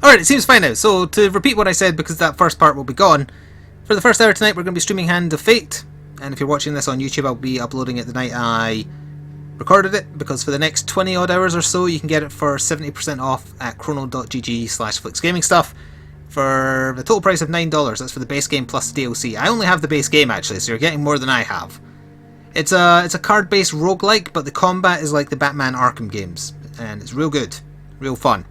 Alright, it seems fine now. So, to repeat what I said, because that first part will be gone, for the first hour tonight we're going to be streaming Hand of Fate, and if you're watching this on YouTube I'll be uploading it the night I recorded it, because for the next 20 odd hours or so you can get it for 70% off at chrono.gg/fliksgamingstuff for the total price of $9. That's for the base game plus the DLC. I only have the base game actually, so you're getting more than I have. It's a card-based roguelike, but the combat is like the Batman Arkham games, and it's real good, real fun.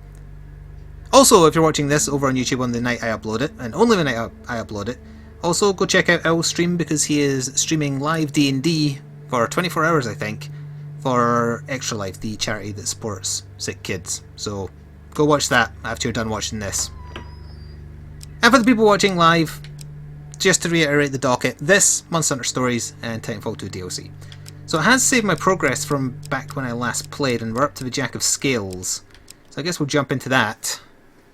Also, if you're watching this over on YouTube on the night I upload it, and only the night I upload it, also go check out Owl's stream, because he is streaming live D&D for 24 hours I think, for Extra Life, the charity that supports sick kids. So go watch that after you're done watching this. And for the people watching live, just to reiterate the docket, this, Monster Hunter Stories, and Titanfall 2 DLC. So it has saved my progress from back when I last played, and we're up to the Jack of Scales. So I guess we'll jump into that.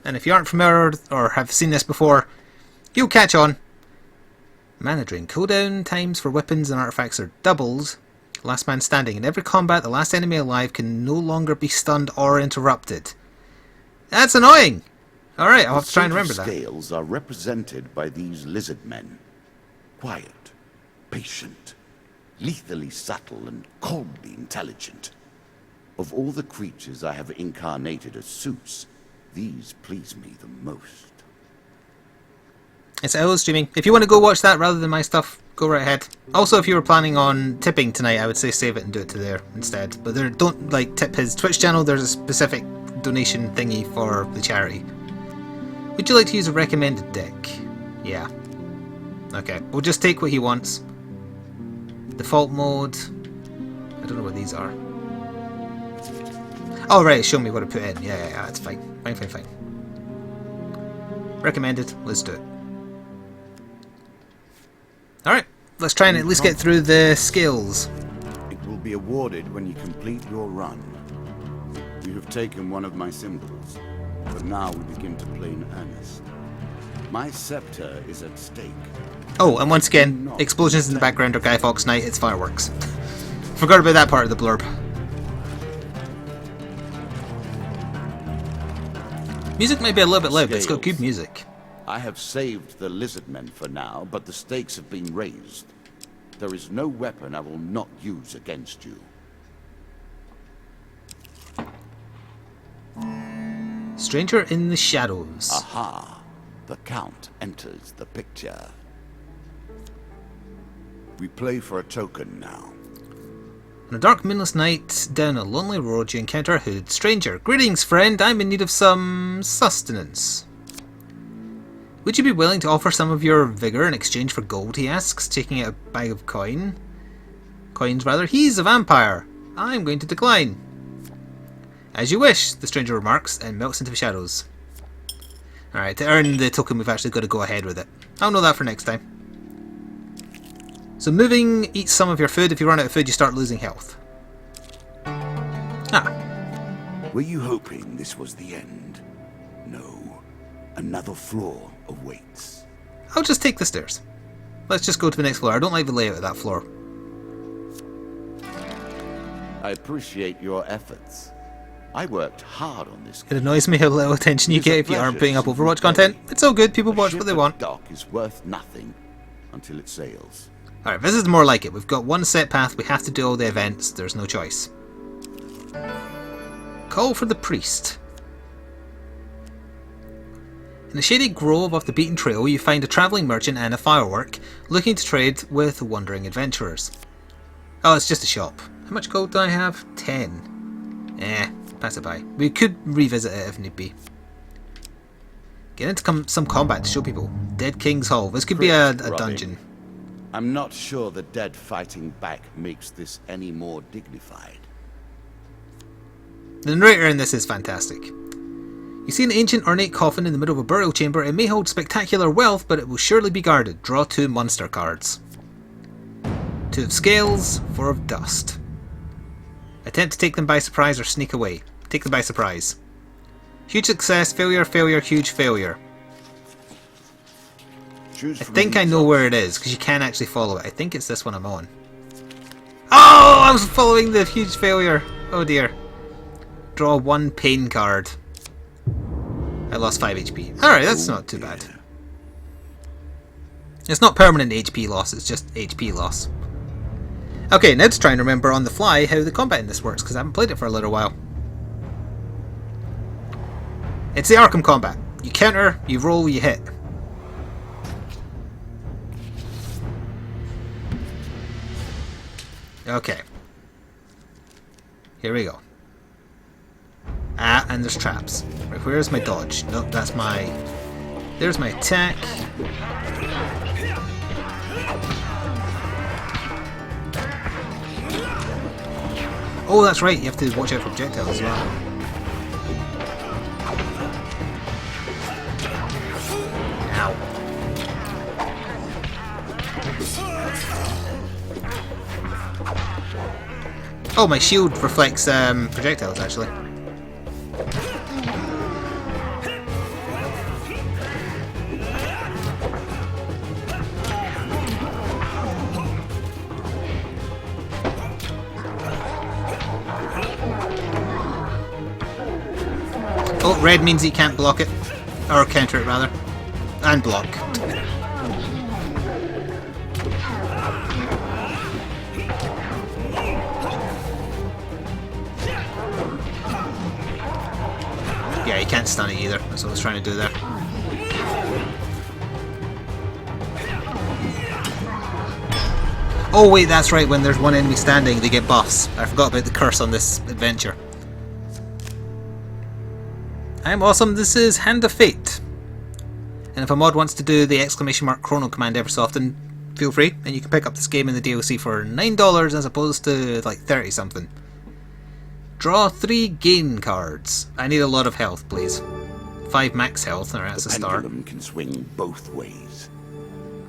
And if you aren't familiar or have seen this before, you'll catch on. Mana drain. Cooldown times for weapons and artifacts are doubled. Last man standing. In every combat, the last enemy alive can no longer be stunned or interrupted. That's annoying! Alright, I'll have to try and remember that. The Scales are represented by these lizard men. Quiet, patient, lethally subtle, and coldly intelligent. Of all the creatures I have incarnated as suits, these please me the most. It's Owl's streaming. If you want to go watch that rather than my stuff, go right ahead. Also, if you were planning on tipping tonight, I would say save it and do it to there instead. But don't tip his Twitch channel. There's a specific donation thingy for the charity. Would you like to use a recommended deck? Yeah. Okay, we'll just take what he wants. Default mode. I don't know what these are. Oh right, show me what to put in. Yeah, that's fine. Fine. Recommended. Let's do it. Alright, let's try and at least get through the skills. It will be awarded when you complete your run. You have taken one of my symbols, but now we begin to play in earnest. My scepter is at stake. Oh, and once again, explosions in the background are Guy Fawkes Night, it's fireworks. Forgot about that part of the blurb. Music may be a little bit loud, but it's got good music. I have saved the lizard men for now, but the stakes have been raised. There is no weapon I will not use against you. Stranger in the shadows. Aha! The Count enters the picture. We play for a token now. On a dark moonless night, down a lonely road, you encounter a hooded stranger. Greetings, friend. I'm in need of some sustenance. Would you be willing to offer some of your vigor in exchange for gold, he asks, taking out a bag of coins, rather. He's a vampire. I'm going to decline. As you wish, the stranger remarks, and melts into the shadows. Alright, to earn the token we've actually got to go ahead with it. I'll know that for next time. So moving eats some of your food. If you run out of food, you start losing health. Were you hoping this was the end? No. Another floor awaits. I'll just take the stairs. Let's just go to the next floor. I don't like the layout of that floor. I appreciate your efforts. I worked hard on this. It annoys me how little attention you get if you aren't putting up Overwatch content. It's all good. People watch what they want. A dock is worth nothing until it sails. Alright, this is more like it. We've got one set path. We have to do all the events. There's no choice. Call for the priest. In a shady grove off the beaten trail, you find a travelling merchant and a firework looking to trade with wandering adventurers. Oh, it's just a shop. How much gold do I have? 10. Pass it by. We could revisit it if need be. Get into some combat to show people. Dead King's Hall. This could be a dungeon. I'm not sure the dead fighting back makes this any more dignified. The narrator in this is fantastic. You see an ancient ornate coffin in the middle of a burial chamber. It may hold spectacular wealth, but it will surely be guarded. Draw 2 monster cards. 2 of scales, 4 of dust. Attempt to take them by surprise or sneak away. Take them by surprise. Huge success, failure, failure, huge failure. I think I know where it is, because you can actually follow it. I think it's this one I'm on. Oh, I was following the huge failure. Oh dear. Draw 1 pain card. I lost 5 HP. Alright, that's not too bad. It's not permanent HP loss, it's just HP loss. Okay, now to try and remember on the fly how the combat in this works, because I haven't played it for a little while. It's the Arkham combat. You counter, you roll, you hit. Okay. Here we go. Ah, and there's traps. Right, where's my dodge? Nope, that's my... There's my attack. Oh, that's right, you have to watch out for projectiles as well. Ow. Oh, my shield reflects projectiles, actually. Oh, red means he can't block it. Or counter it, rather. And block. Yeah, he can't stun it either. That's what I was trying to do there. Oh wait, that's right, when there's one enemy standing, they get buffs. I forgot about the curse on this adventure. I'm awesome, this is Hand of Fate. And if a mod wants to do the ! chrono command ever so often, feel free, and you can pick up this game in the DLC for $9 as opposed to like 30 something. Draw 3 gain cards. I need a lot of health, please. 5 max health, alright, that's a start. The pendulum can swing both ways.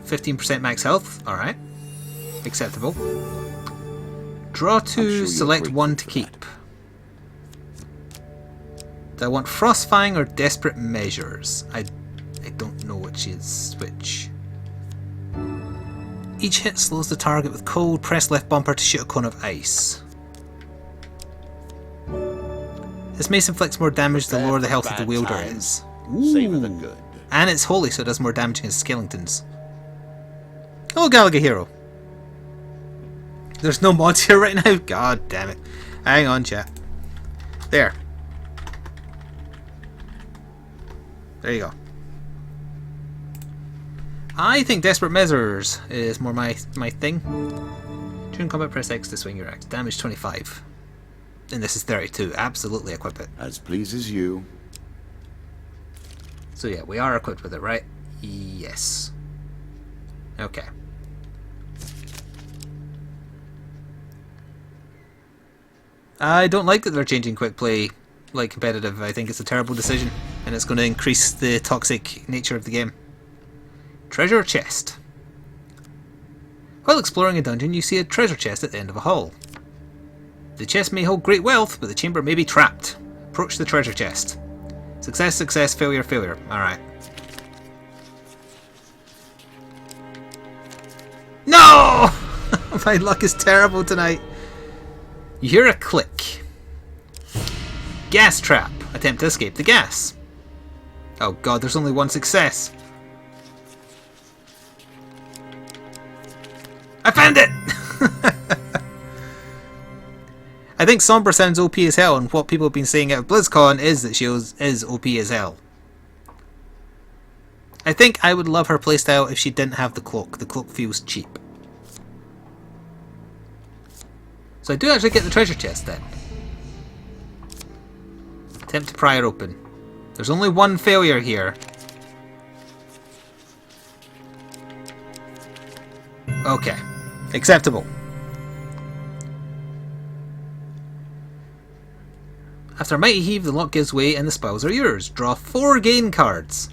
15% max health, alright. Acceptable. Draw 2, sure select 1 to keep. Do I want Frostfang or Desperate Measures? I don't know which is which. Each hit slows the target with cold. Press left bumper to shoot a cone of ice. This mace inflicts more damage the lower the health of the wielder is. Savor the good. And it's holy, so it does more damage against skeletons. Oh, Galaga Hero. There's no mods here right now? God damn it. Hang on, chat. There. There you go. I think Desperate Measures is more my thing. During combat, press X to swing your axe. Damage 25. And this is 32. Absolutely equip it. As pleases you. So yeah, we are equipped with it, right? Yes. Okay. I don't like that they're changing quick play like competitive. I think it's a terrible decision, and it's going to increase the toxic nature of the game. Treasure chest. While exploring a dungeon, you see a treasure chest at the end of a hall. The chest may hold great wealth, but the chamber may be trapped. Approach the treasure chest. Success, success, failure, failure. Alright. No! My luck is terrible tonight. You hear a click. Gas trap. Attempt to escape the gas. Oh god, there's only one success. I found it! I think Sombra sounds OP as hell, and what people have been saying at BlizzCon is that she is OP as hell. I think I would love her playstyle if she didn't have the cloak. The cloak feels cheap. So I do actually get the treasure chest then. Attempt to pry it open. There's only one failure here. Okay. Acceptable. After a mighty heave, the lock gives way and the spoils are yours. Draw 4 gain cards.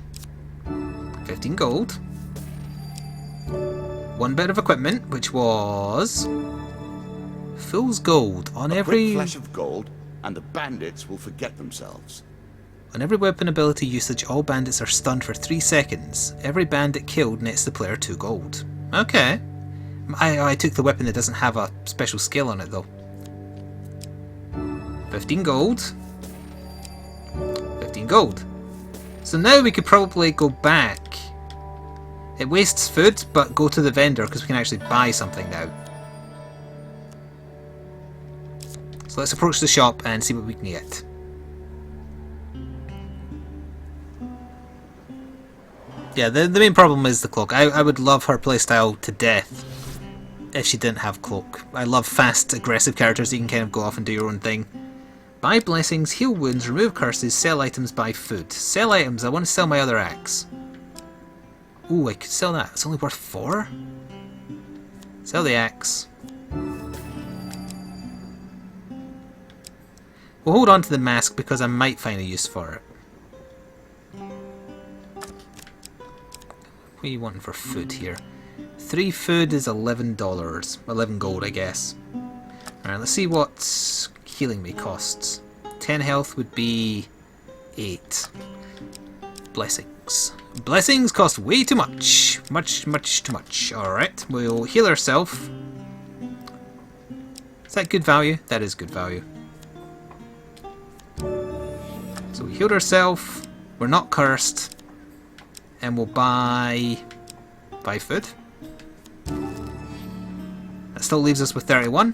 15 gold. 1 bit of equipment, which was... Fool's gold. On every... quick flash of gold, and the bandits will forget themselves. On every weapon ability usage, all bandits are stunned for 3 seconds. Every bandit killed nets the player 2 gold. Okay. I took the weapon that doesn't have a special skill on it though. 15 gold. 15 gold. So now we could probably go back. It wastes food, but go to the vendor because we can actually buy something now. So let's approach the shop and see what we can get. Yeah, the main problem is the cloak. I would love her playstyle to death if she didn't have cloak. I love fast, aggressive characters that you can kind of go off and do your own thing. Buy blessings, heal wounds, remove curses, sell items, buy food. Sell items, I want to sell my other axe. Ooh, I could sell that. It's only worth 4? Sell the axe. We'll hold on to the mask because I might find a use for it. What are you wanting for food here? 3 food is $11. 11 gold, I guess. Alright, let's see what healing me costs. 10 health would be 8. Blessings. Blessings cost way too much. Much too much. Alright, we'll heal ourselves. Is that good value? That is good value. So we healed ourselves. We're not cursed. And we'll buy food. That still leaves us with 31.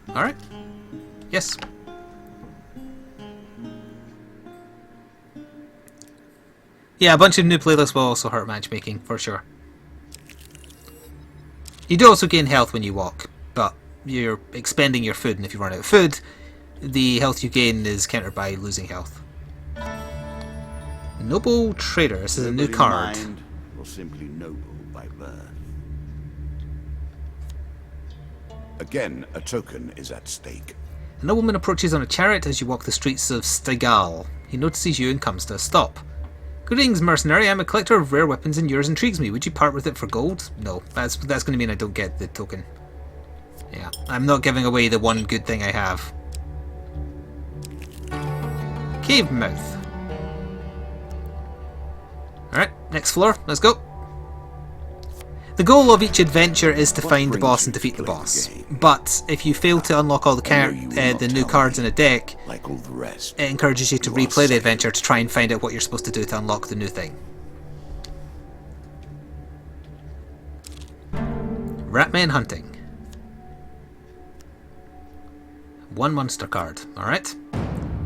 Alright. Yes. Yeah, a bunch of new playlists will also hurt matchmaking, for sure. You do also gain health when you walk, but you're expending your food, and if you run out of food, the health you gain is countered by losing health. Noble Trader. This is a new card. Mind, or simply noble by birth. Again, a token is at stake. A nobleman approaches on a chariot as you walk the streets of Stygal. He notices you and comes to a stop. Greetings, mercenary. I'm a collector of rare weapons and yours intrigues me. Would you part with it for gold? No. That's going to mean I don't get the token. Yeah, I'm not giving away the one good thing I have. Cave mouth. Alright, next floor. Let's go. The goal of each adventure is to find the boss and defeat the boss. But if you fail to unlock all the new cards in a deck, like all the rest, it encourages you to replay the adventure to try and find out what you're supposed to do to unlock the new thing. Ratman hunting. 1 monster card. Alright.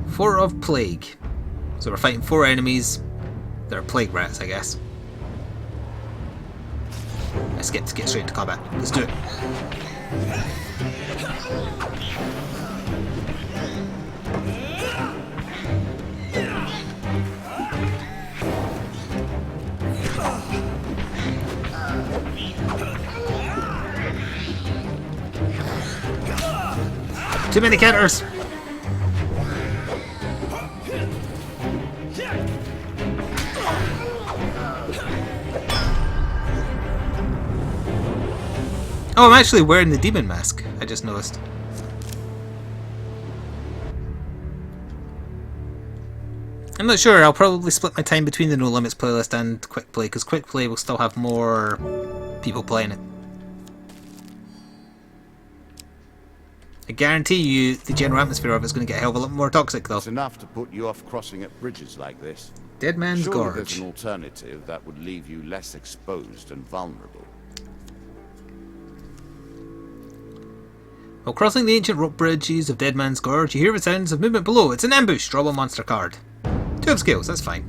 4 of plague. So we're fighting 4 enemies. They're plague rats, I guess. Let's get straight into combat. Let's do it. Too many counters. Oh, I'm actually wearing the demon mask. I just noticed. I'm not sure. I'll probably split my time between the No Limits playlist and Quick Play, because Quick Play will still have more people playing it. I guarantee you the general atmosphere of it's going to get a hell of a lot more toxic, though. It's enough to put you off crossing at bridges like this. Dead Man's Surely Gorge. there's an alternative that would leave you less exposed and vulnerable. While crossing the ancient rope bridges of Dead Man's Gorge, you hear the sounds of movement below. It's an ambush. Draw a monster card. 2 of skills, that's fine.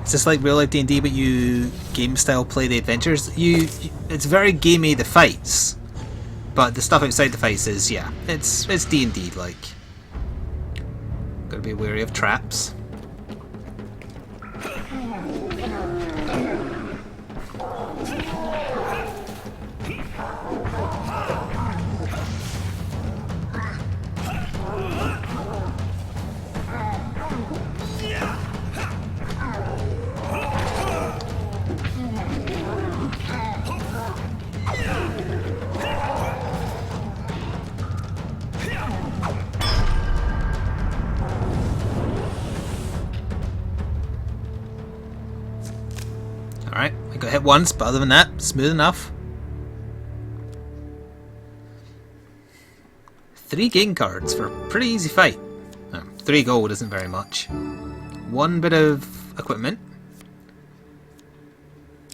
It's just like real life D&D, but you game style play the adventures. It's very gamey, the fights, but the stuff outside the fights is, yeah, it's D&D like. Gotta be wary of traps. Alright, I got hit once, but other than that, smooth enough. 3 game cards for a pretty easy fight. 3 gold isn't very much. 1 bit of equipment.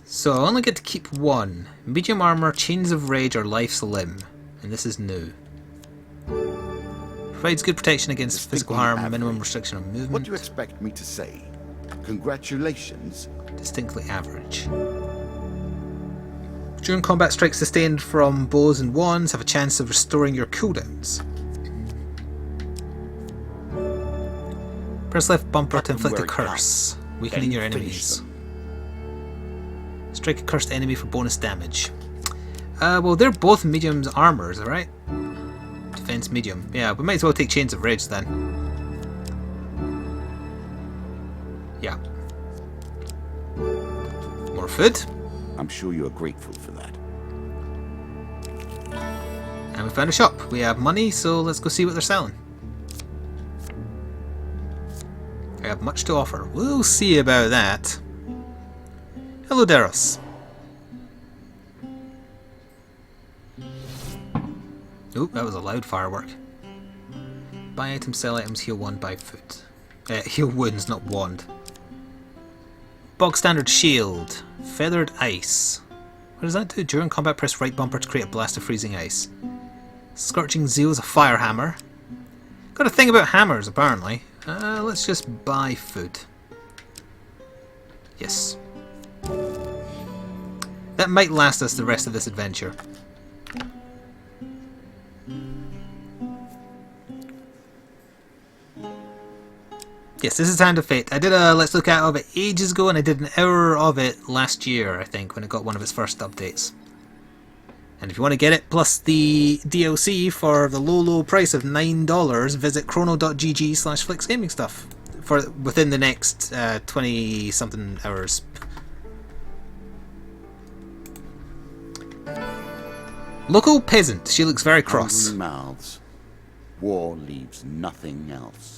So I only get to keep 1. Medium armor, chains of rage, or life's limb. And this is new. Provides good protection against physical harm, average. minimum restriction on movement. What do you expect me to say? Congratulations. Distinctly average. During combat, strikes sustained from bows and wands have a chance of restoring your cooldowns. Press left bumper to inflict a curse, weakening your enemies. Strike a cursed enemy for bonus damage. Well, they're both medium's armors, alright? Defense medium. Yeah, we might as well take Chains of Rage then. Yeah. More food. I'm sure you're grateful for that. And we found a shop. We have money, so let's go see what they're selling. I have much to offer. We'll see about that. Hello, Deros. Oop, that was a loud firework. Buy items, sell items, heal 1, buy food. Heal wounds, not wand. Bog standard shield. Feathered ice. What does that do? During combat, press right bumper to create a blast of freezing ice. Scorching zeal is a fire hammer. Got a thing about hammers, apparently. Let's just buy food. Yes. That might last us the rest of this adventure. Yes, this is Hand of Fate. I did a Let's Look At of it ages ago, and I did an hour of it last year, I think, when it got one of its first updates. And if you want to get it, plus the DLC for the low price of $9, visit chrono.gg/fliksgamingstuff for within the next 20-something hours. Local peasant. She looks very cross. Hungry mouths. War leaves nothing else.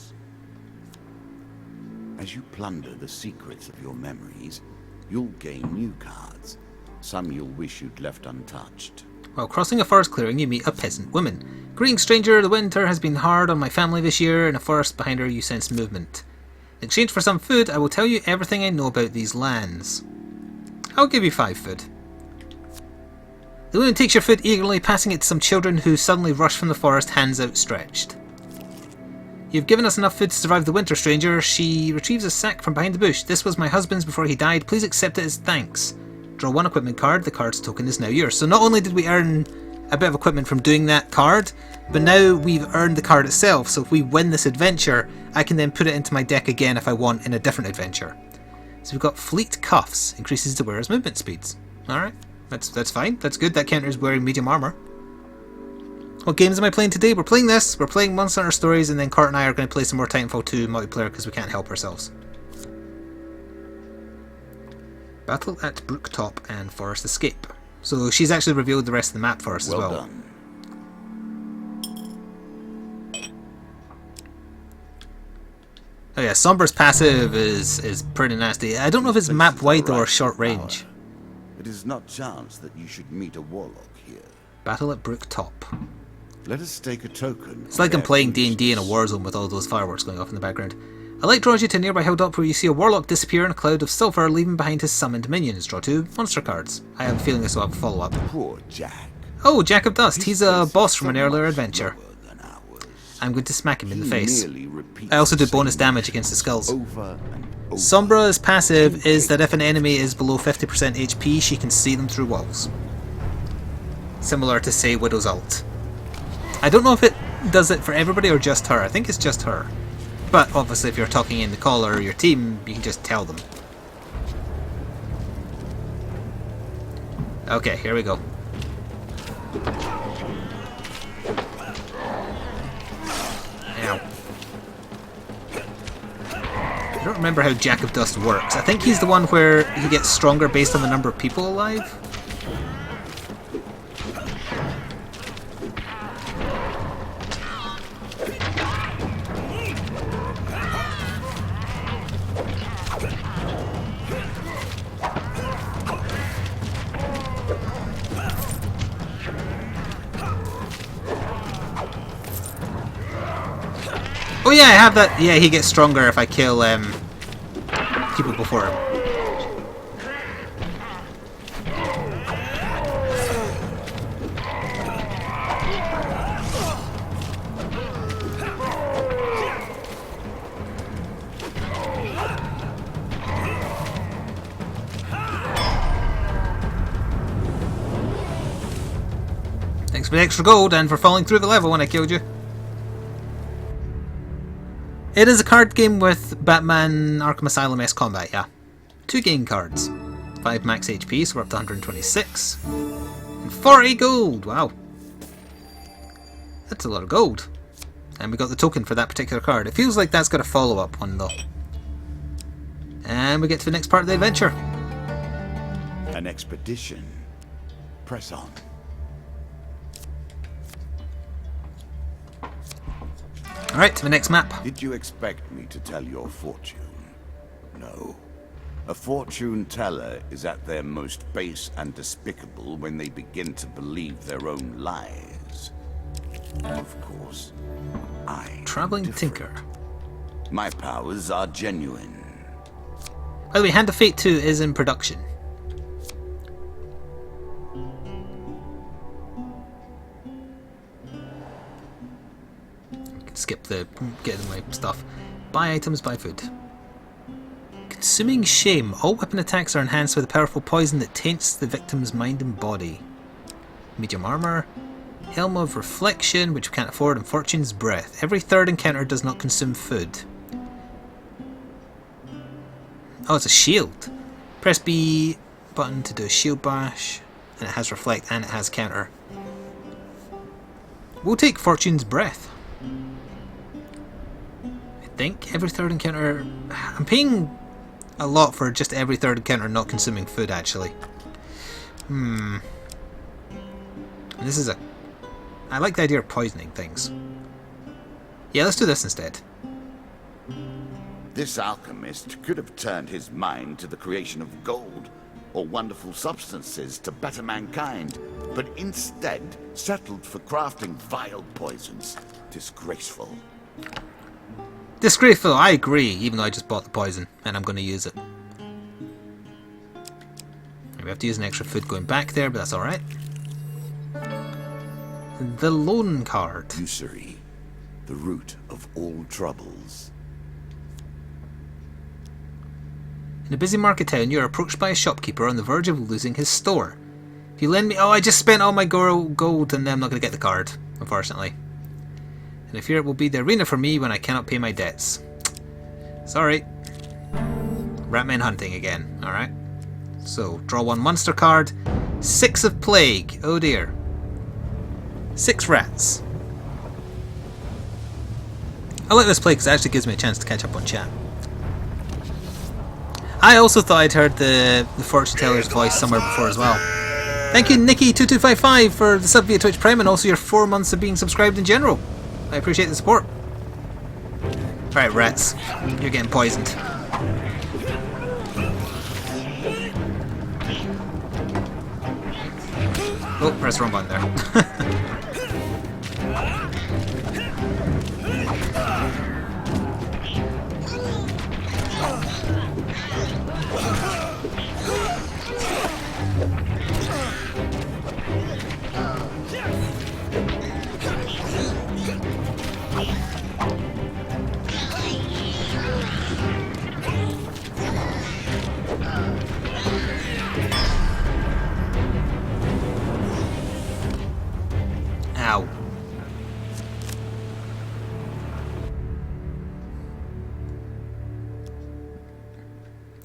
As you plunder the secrets of your memories, you'll gain new cards. Some you'll wish you'd left untouched. While crossing a forest clearing, you meet a peasant woman. Greeting stranger, the winter has been hard on my family this year. In a forest behind her, you sense movement. In exchange for some food, I will tell you everything I know about these lands. I'll give you 5 food. The woman takes your food eagerly, passing it to some children who suddenly rush from the forest, hands outstretched. You've given us enough food to survive the winter, stranger. She retrieves a sack from behind the bush. This was my husband's before he died. Please accept it as thanks. Draw 1 equipment card. The card's token is now yours. So not only did we earn a bit of equipment from doing that card, but now we've earned the card itself. So if we win this adventure, I can then put it into my deck again if I want in a different adventure. So we've got Fleet Cuffs. Increases the wearer's movement speeds. Alright, that's fine. That's good. That counters wearing medium armor. What games am I playing today? We're playing this. We're playing Monster Hunter Stories, and then Cart and I are going to play some more Titanfall 2 multiplayer because we can't help ourselves. Battle at Brooktop and Forest Escape. So she's actually revealed the rest of the map for us as well. Well done. Oh yeah, Sombra's passive is pretty nasty. I don't know if it's map wide or short range. It is not chance that you should meet a warlock here. Battle at Brooktop. Let us stake a token. It's like I'm playing D&D in a war zone with all those fireworks going off in the background. A light draws you to a nearby hilltop where you see a warlock disappear in a cloud of sulphur, leaving behind his summoned minions. Draw 2 monster cards. I have a feeling this will have a follow-up. Poor Jack. Oh, Jack of Dust. He's a boss from an earlier adventure. I'm going to smack him in the face. I also do bonus damage against the skulls. Sombra's passive is that if an enemy is below 50% HP, she can see them through walls. Similar to, say, Widow's ult. I don't know if it does it for everybody or just her. I think it's just her. But obviously if you're talking in the call or your team, you can just tell them. Okay, here we go. Ow. I don't remember how Jack of Dust works. I think he's the one where he gets stronger based on the number of people alive. yeah, I have that. Yeah, he gets stronger if I kill people before him. Thanks for the extra gold and for falling through the level when I killed you. It is a card game with Batman Arkham Asylum-esque combat, yeah. 2 game cards. 5 max HP, so we're up to 126. And 40 gold! Wow. That's a lot of gold. And we got the token for that particular card. It feels like that's got a follow-up one, though. And we get to the next part of the adventure. An expedition. Press on. Alright, to the next map. Did you expect me to tell your fortune? No. A fortune teller is at their most base and despicable when they begin to believe their own lies. Of course, Traveling Tinker. My powers are genuine. By the way, Hand of Fate 2 is in production. Skip the getting my stuff. Buy items, buy food. Consuming Shame. All weapon attacks are enhanced with a powerful poison that taints the victim's mind and body. Medium armor. Helm of Reflection, which we can't afford, and Fortune's Breath. Every third encounter does not consume food. Oh, it's a shield. Press B button to do a shield bash. And it has Reflect and it has counter. We'll take Fortune's Breath. I think every third encounter. I'm paying a lot for just every third encounter not consuming food, actually. And this is a. I like the idea of poisoning things. Yeah, let's do this instead. This alchemist could have turned his mind to the creation of gold or wonderful substances to better mankind, but instead settled for crafting vile poisons. Disgraceful. Disgraceful, I agree, even though I just bought the poison and I'm going to use it. We have to use an extra food going back there, but that's alright. The Loan card. Usury, the root of all troubles. In a busy market town, you are approached by a shopkeeper on the verge of losing his store. If you lend me... Oh, I just spent all my gold and I'm not going to get the card, unfortunately. And I fear it will be the arena for me when I cannot pay my debts. Sorry. Ratman hunting again, alright. So, draw 1 monster card. 6 of Plague. Oh dear. 6 rats. I like this play because it actually gives me a chance to catch up on chat. I also thought I'd heard the fortune teller's voice somewhere before as well. Thank you, Nikki2255, for the sub via Twitch Prime and also your 4 months of being subscribed in general. I appreciate the support. Alright, rats. You're getting poisoned. Oh, press the wrong button there. Ow.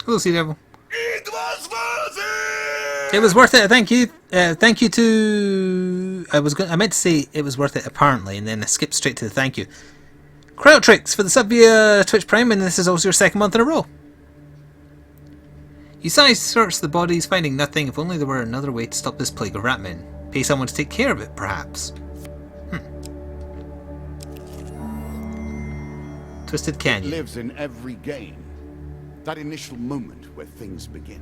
Hello, Sea Devil. It was worth it! It was worth it. Thank you. Thank you to. I meant to say it was worth it apparently, and then I skipped straight to the thank you. Crowtrix for the sub via Twitch Prime, and this is also your 2nd month in a row. You search the bodies, finding nothing. If only there were another way to stop this plague of ratmen. Pay someone to take care of it, perhaps. Twisted Canyon. It lives in every game. That initial moment where things begin.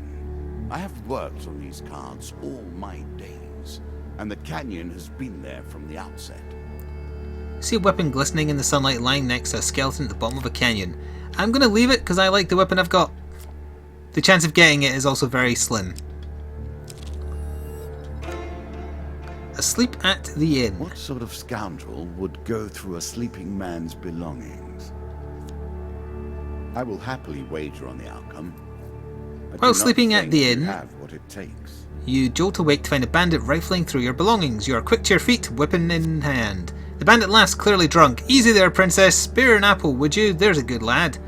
I have worked on these cards all my days, and the canyon has been there from the outset. See a weapon glistening in the sunlight lying next to a skeleton at the bottom of a canyon. I'm going to leave it because I like the weapon I've got. The chance of getting it is also very slim. Asleep at the inn. What sort of scoundrel would go through a sleeping man's belongings? I will happily wager on the outcome. While sleeping at the inn, have what it takes. You jolt awake to find a bandit rifling through your belongings. You are quick to your feet, weapon in hand. The bandit laughs, clearly drunk. Easy there, princess. Spare an apple, would you? There's a good lad.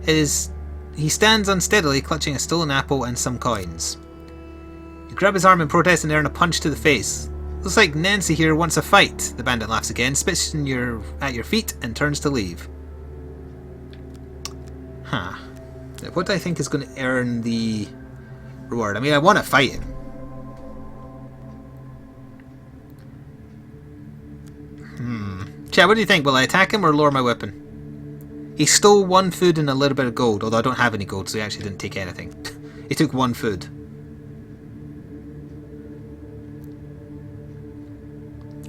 He stands unsteadily, clutching a stolen apple and some coins. You grab his arm in protest and earn a punch to the face. Looks like Nancy here wants a fight. The bandit laughs again, spits at your feet, and turns to leave. Huh. What do I think is going to earn the reward? I mean, I want to fight him. Chat, what do you think? Will I attack him or lower my weapon? He stole 1 food and a little bit of gold, although I don't have any gold, so he actually didn't take anything. He took 1 food.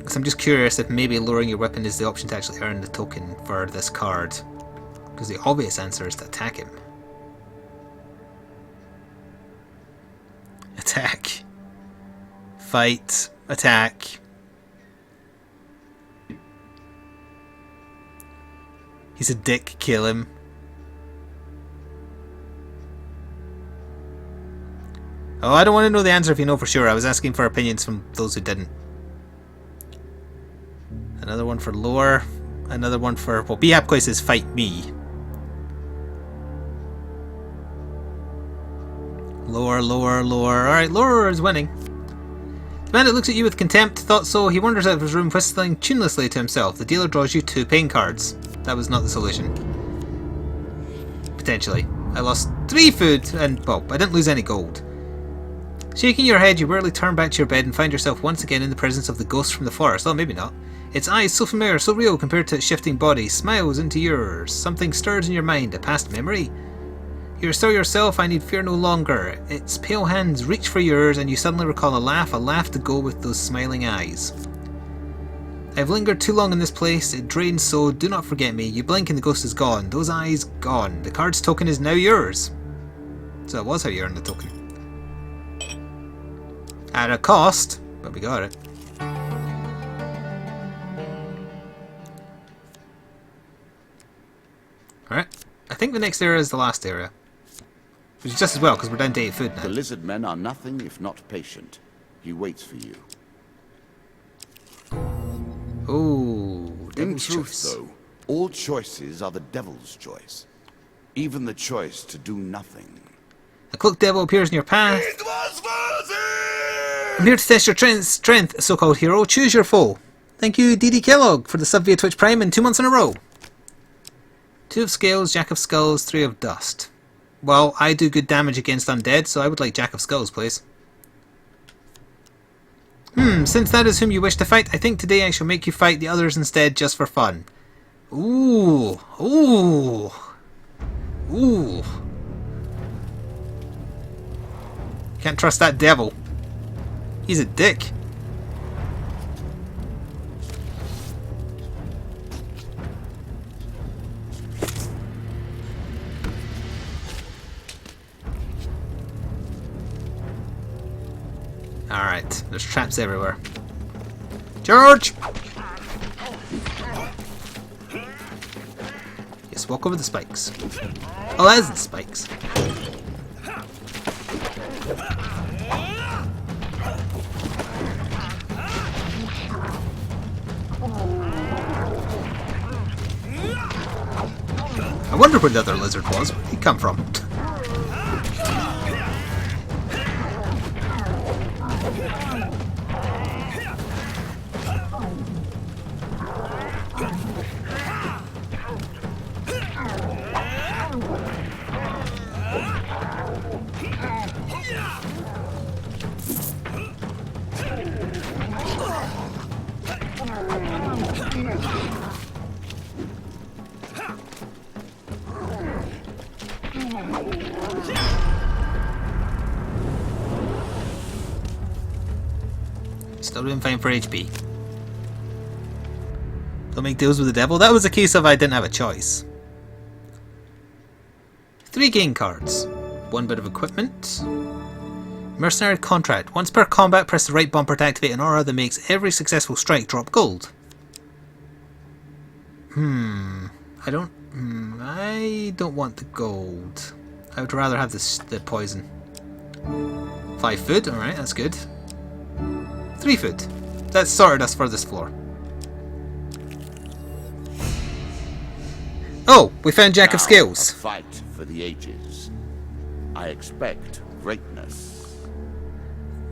So I'm just curious if maybe lowering your weapon is the option to actually earn the token for this card. Because the obvious answer is to attack him. Attack. Fight. Attack. He's a dick, kill him. Oh, I don't want to know the answer if you know for sure. I was asking for opinions from those who didn't. Another one for lore. Another one for... Well, Behapkoi says fight me. Lore, lore, lore. Alright, lore is winning. The bandit looks at you with contempt. Thought so. He wanders out of his room whistling tunelessly to himself. The dealer draws you 2 paying cards. That was not the solution. Potentially. I lost 3 food and, well, I didn't lose any gold. Shaking your head, you wearily turn back to your bed and find yourself once again in the presence of the ghost from the forest. Oh, maybe not. Its eyes so familiar, so real compared to its shifting body, smiles into yours. Something stirs in your mind, a past memory. You're still yourself, I need fear no longer. Its pale hands reach for yours and you suddenly recall a laugh to go with those smiling eyes. I've lingered too long in this place, it drains so, do not forget me. You blink and the ghost is gone, those eyes gone. The card's token is now yours. So that was how you earned the token. At a cost, but we got it. Alright, I think the next area is the last area. Which is just as well, because we're down to 8 food now. The lizard men are nothing if not patient. He waits for you. Ooh, In devil's truth, choice. though, all choices are the devil's choice. Even the choice to do nothing. A cloaked devil appears in your path. It was worth I'm here to test your strength, so-called hero. Choose your foe. Thank you, DD Kellogg, for the sub via Twitch Prime in 2 months in a row. 2 of scales, Jack of skulls, 3 of dust. Well, I do good damage against undead, so I would like Jack of skulls, please. Since that is whom you wish to fight, I think today I shall make you fight the others instead, just for fun. Ooh. Ooh. Ooh. Can't trust that devil. He's a dick. Alright, there's traps everywhere. George! Yes, walk over the spikes. Oh, that isn't spikes. I wonder where the other lizard was. Where did he come from? Still doing fine for HP. Don't make deals with the devil. That was a case of I didn't have a choice. 3 gain cards. 1 bit of equipment. Mercenary contract. Once per combat, press the right bumper to activate an aura that makes every successful strike drop gold. I don't want the gold. I would rather have the poison. 5 food, alright, that's good. 3 food. That's sorted us for this floor. Oh, we found Jack of Scales. A fight for the ages. I expect greatness.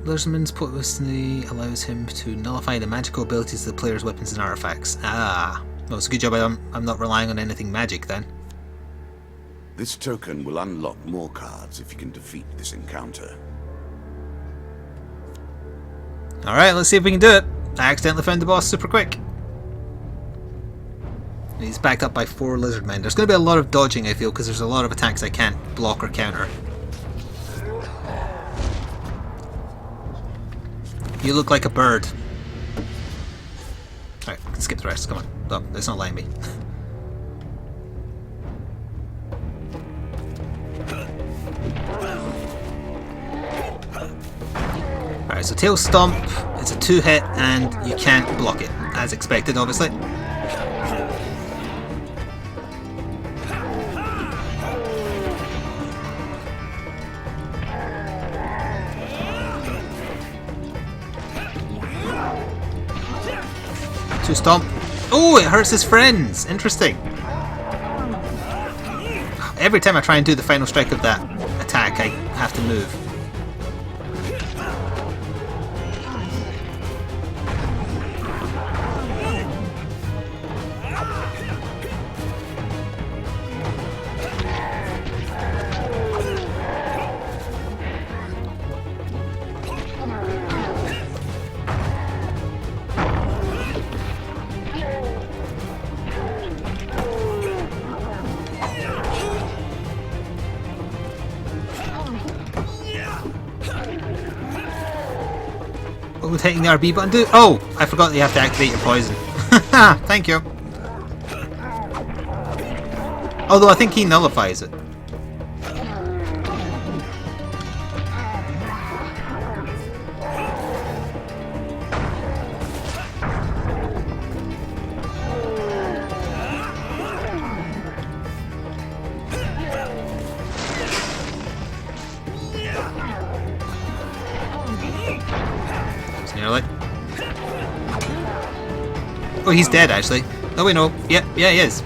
Lizardman's potency allows him to nullify the magical abilities of the player's weapons and artifacts. Ah, well, it's a good job I'm not relying on anything magic then. This token will unlock more cards if you can defeat this encounter. Alright, let's see if we can do it. I accidentally found the boss super quick. He's backed up by 4 lizardmen. There's going to be a lot of dodging, I feel, because there's a lot of attacks I can't block or counter. You look like a bird. Alright, skip the rest, come on. Oh, it's not letting me. Alright, so Tail Stomp, it's a 2-hit and you can't block it, as expected obviously. Stomp. Oh, it hurts his friends. Interesting. Every time I try and do the final strike of that attack, I have to move. What would hitting the RB button do? Oh, I forgot that you have to activate your poison. Thank you. Although I think he nullifies it. Nearly. Oh, he's dead actually. Oh wait, no. Yep, yeah, he is.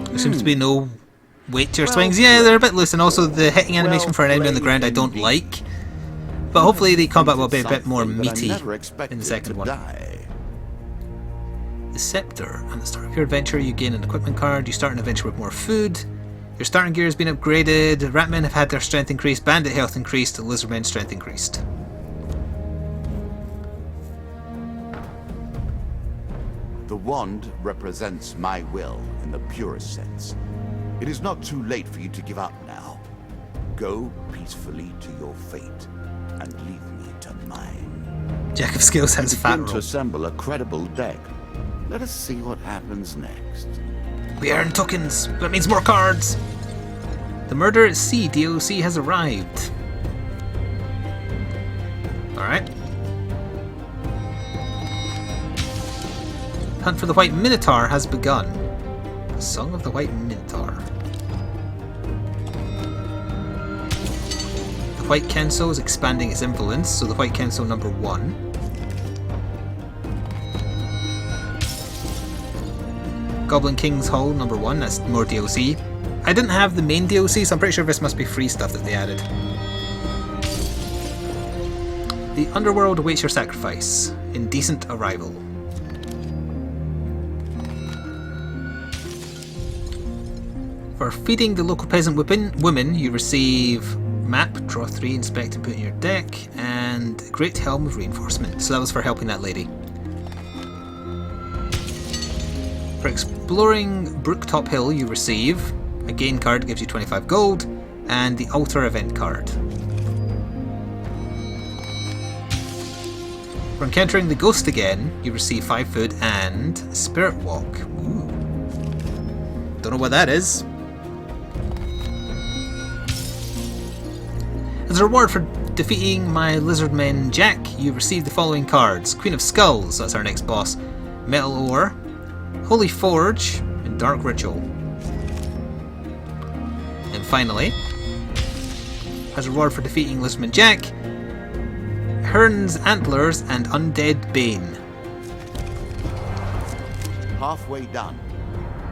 There seems to be no weight to your swings. Yeah, they're a bit loose, and also the hitting animation for an enemy on the ground I don't like. But hopefully the combat will be a bit more meaty in the second one. The Scepter. At the start of your adventure, you gain an equipment card. You start an adventure with more food. Your starting gear has been upgraded. Ratmen have had their strength increased. Bandit health increased. Lizardmen strength increased. The wand represents my will in the purest sense. It is not too late for you to give up now. Go peacefully to your fate and leave me to mine. Jack of Scales has fat Begin to roll. assemble a credible deck. Let us see what happens next. We earn tokens. That means more cards. The Murder at Sea DLC has arrived. Alright. Hunt for the White Minotaur has begun. The Song of the White Minotaur. The White Council is expanding its influence, so the White Council number 1. Goblin King's Hall number 1, that's more DLC. I didn't have the main DLC, so I'm pretty sure this must be free stuff that they added. The Underworld awaits your sacrifice. Indecent Arrival. For feeding the local peasant women, you receive map, draw 3, inspect and put in your deck, and Great Helm of Reinforcement. So that was for helping that lady. For exploring Brooktop Hill, you receive A gain card gives you 25 gold, and the altar event card. For encountering the ghost again, you receive 5 food and Spirit Walk. Ooh. Don't know what that is. As a reward for defeating my Lizardman Jack, you receive the following cards. Queen of Skulls, that's our next boss. Metal Ore, Holy Forge, and Dark Ritual. And finally, as a reward for defeating Lizardman Jack, Hearn's Antlers and Undead Bane. Halfway done.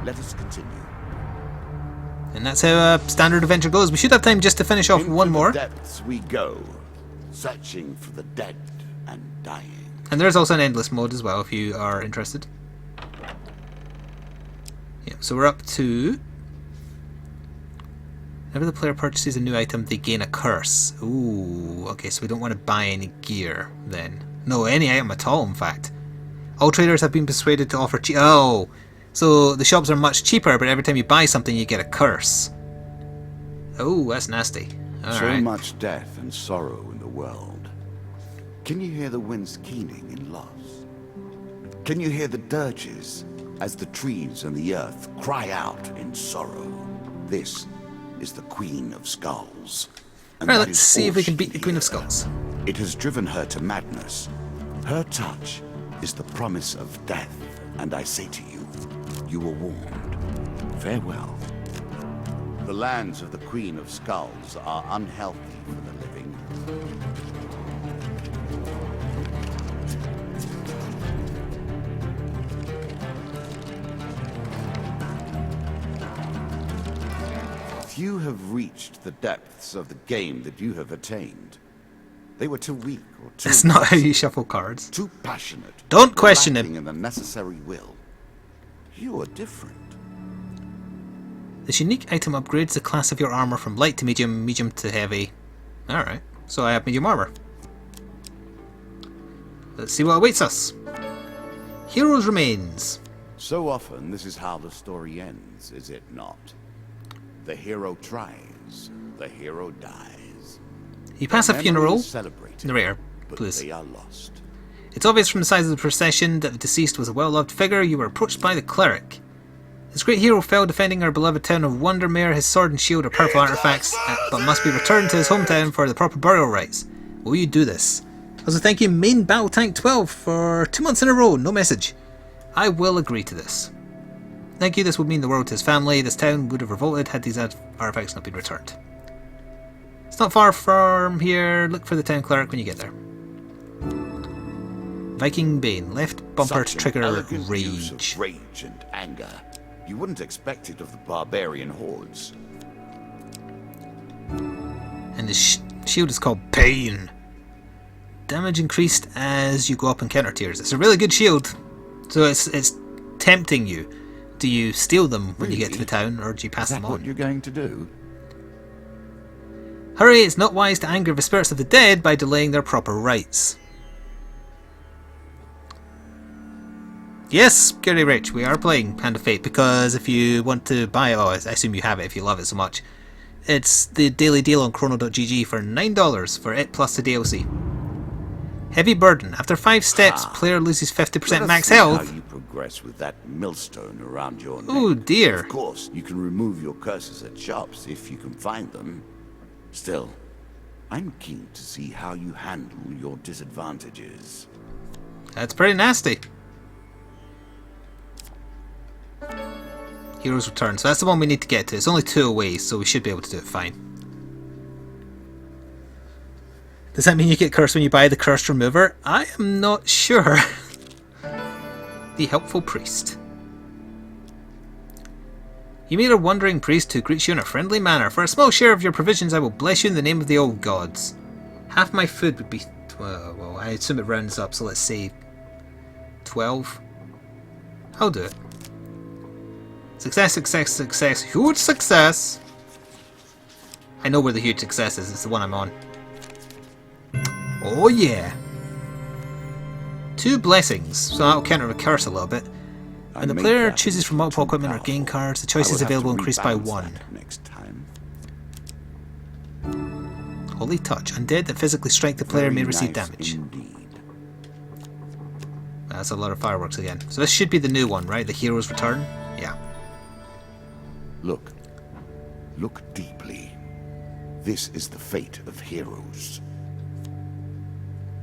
Let us continue. And that's how a standard adventure goes. We should have time just to finish off one more. Into the depths we go, searching for the dead and dying. And there's also an endless mode as well if you are interested. Yeah, so we're up to... Whenever the player purchases a new item, they gain a curse. Ooh, okay, so we don't want to buy any gear then. No, any item at all, in fact. All traders have been persuaded to offer cheap... Oh! So the shops are much cheaper, but every time you buy something, you get a curse. Oh, that's nasty. So much death and sorrow in the world. Can you hear the winds keening in loss? Can you hear the dirges as the trees and the earth cry out in sorrow? This is the Queen of Skulls. Alright, let's see if we can beat the Queen of Skulls. It has driven her to madness. Her touch is the promise of death, and I say to you, you were warned. Farewell. The lands of the Queen of Skulls are unhealthy for the living. Few have reached the depths of the game that you have attained. They were too weak or too... That's not how you shuffle cards. Too passionate. Don't question him. In the necessary will. You are different. This unique item upgrades the class of your armor from light to medium, medium to heavy. Alright, so I have medium armor. Let's see what awaits us. Heroes Remains. So often this is how the story ends, is it not? The hero tries, the hero dies. You pass a funeral. Narrator, but please. They are lost. It's obvious from the size of the procession that the deceased was a well-loved figure. You were approached by the cleric. This great hero fell defending our beloved town of Wondermere. His sword and shield are powerful artifacts, but must be returned to his hometown for the proper burial rites. Will you do this? Also, thank you, Main Battle Tank 12, for 2 months in a row. No message. I will agree to this. Thank you. This would mean the world to his family. This town would have revolted had these artifacts not been returned. It's not far from here. Look for the town cleric when you get there. Viking Bane. Left bumper to trigger rage. Of rage and anger. You wouldn't expect it of the barbarian hordes. And the shield is called Pain. Damage increased as you go up in counter tiers. It's a really good shield. So it's tempting you. Do you steal them when you get to the town, or do you pass them on? What you're going to do? Hurry, it's not wise to anger the spirits of the dead by delaying their proper rites. Yes, Gary Rich, we are playing Hand of Fate, because if you want to buy it, I assume you have it if you love it so much, it's the daily deal on chrono.gg for $9 for it plus the DLC. Heavy Burden. After 5 steps, player loses 50% max health. How you progress with that millstone around your neck. Oh dear. Of course, you can remove your curses at shops if you can find them. Still, I'm keen to see how you handle your disadvantages. That's pretty nasty. Heroes Return. So that's the one we need to get to. It's only 2 away, so we should be able to do it fine. Does that mean you get cursed when you buy the Cursed Remover? I am not sure. The Helpful Priest. You meet a wandering priest who greets you in a friendly manner. For a small share of your provisions, I will bless you in the name of the old gods. Half my food would be... well, I assume it rounds up, so let's say 12. I'll do it. Success, success, success. Huge success! I know where the huge success is. It's the one I'm on. Oh yeah! 2 blessings, so that'll counter a curse a little bit. When the player chooses from multiple equipment or game cards, the choices available increase by 1. Next time. Holy Touch. Undead that physically strike the player may receive Nice damage. indeed. That's a lot of fireworks again. So this should be the new one, right? The Hero's Return? Yeah. Look. Look deeply. This is the fate of heroes.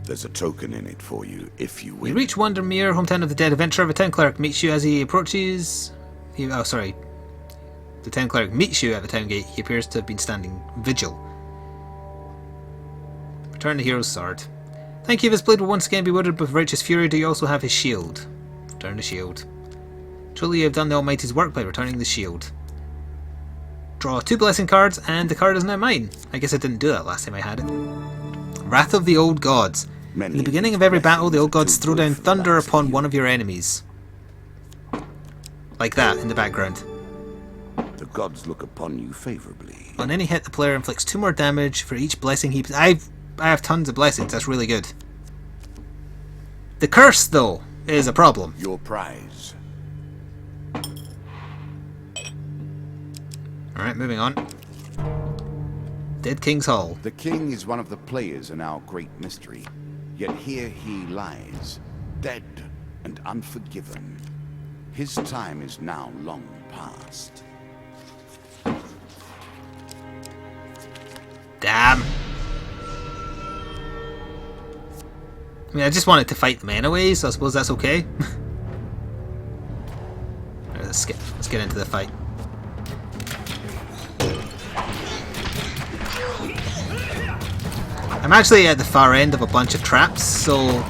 There's a token in it for you if you win. You reach Wandermere, hometown of the dead adventurer. The town cleric meets you as he approaches... The town cleric meets you at the town gate. He appears to have been standing vigil. Return the hero's sword. Thank you. His blade will once again be wielded with righteous fury. Do you also have his shield? Return the shield. Truly you have done the Almighty's work by returning the shield. Draw 2 blessing cards, and the card is now mine. I guess I didn't do that last time I had it. Wrath of the Old Gods. In the beginning of every battle, the Old Gods throw down thunder upon one of your enemies. Like that, in the background. The gods look upon you favorably. On any hit, the player inflicts 2 more damage for each blessing he... I have tons of blessings, that's really good. The curse, though, is a problem. Your prize. Alright, moving on. Dead King's Hall. The king is one of the players in our great mystery. Yet here he lies, dead and unforgiven. His time is now long past. Damn. I mean, I just wanted to fight them anyway, so I suppose that's okay. Alright, let's get into the fight. I'm actually at the far end of a bunch of traps, so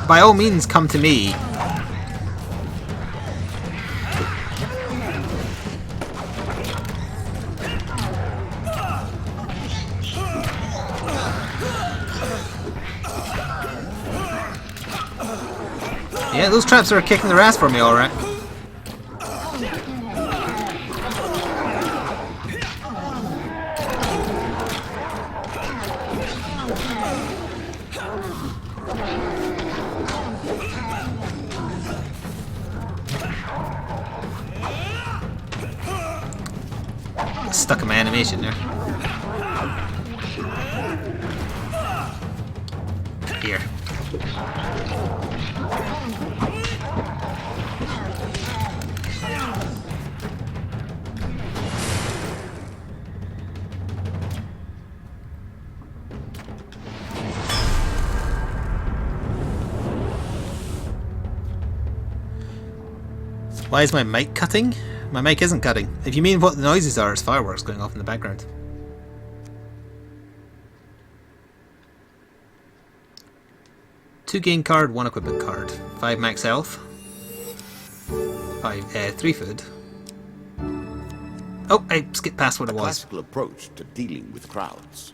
by all means come to me. Yeah, those traps are kicking their ass for me, alright. Stuck in my animation there. Here. Why is my mic cutting? My mic isn't cutting. If you mean what the noises are, it's fireworks going off in the background. Two game card, 1 equipment card. 5 max health. 3 food. Oh, I skipped past what it was. Classical approach to dealing with crowds.